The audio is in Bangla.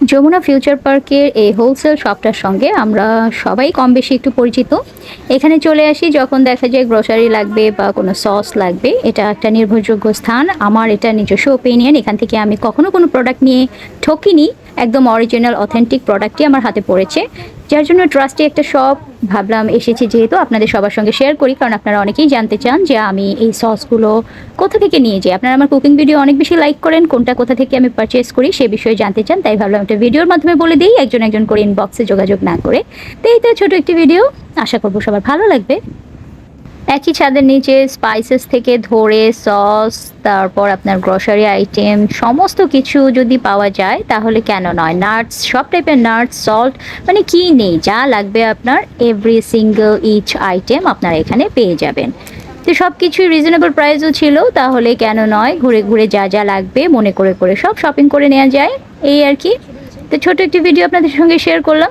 যমুনা ফিউচার পার্কের এই হোলসেল শপটার সঙ্গে আমরা সবাই কম বেশি একটু পরিচিত। এখানে চলে আসি যখন দেখা যায় গ্রোসারি লাগবে বা কোনো সস লাগবে। এটা একটা নির্ভরযোগ্য স্থান। আমার এটা নিজস্ব ওপিনিয়ন। এখান থেকে আমি কখনো কোনো প্রোডাক্ট নিয়ে ঠকিনি। একদম অরিজিনাল অথেন্টিক প্রোডাক্টই আমার হাতে পড়েছে। যার জন্য ট্রাস্টি একটা শপ ভাবলাম এসেছি যেহেতু আপনাদের সবার সঙ্গে শেয়ার করি, কারণ আপনারা অনেকেই জানতে চান যে আমি এই সসগুলো কোথা থেকে নিয়ে যাই। আপনারা আমার কুকিং ভিডিও অনেক বেশি লাইক করেন, কোনটা কোথা থেকে আমি পারচেস করি সে বিষয়ে জানতে চান, তাই ভাবলাম একটা ভিডিওর মাধ্যমে বলে দিই, একজন একজন করে ইনবক্সে যোগাযোগ না করে। তো এই তো ছোট একটি ভিডিও, আশা করবো সবার ভালো লাগবে। একই ছাদের নিচে স্পাইসেস থেকে ধরে সস, তারপর আপনার গ্রোসারি আইটেম সমস্ত কিছু যদি পাওয়া যায় তাহলে কেন নয়। নাটস, সব টাইপের নাটস, সল্ট, মানে কি নেই, যা লাগবে আপনার এভরি সিঙ্গেল ইচ আইটেম আপনারা এখানে পেয়ে যাবেন। তো সব কিছুই রিজনেবল প্রাইসও ছিল, তাহলে কেন নয়, ঘুরে ঘুরে যা যা লাগবে মনে করে করে সব শপিং করে নেওয়া যায়, এই আর কি। তো ছোট একটি ভিডিও আপনাদের সঙ্গে শেয়ার করলাম।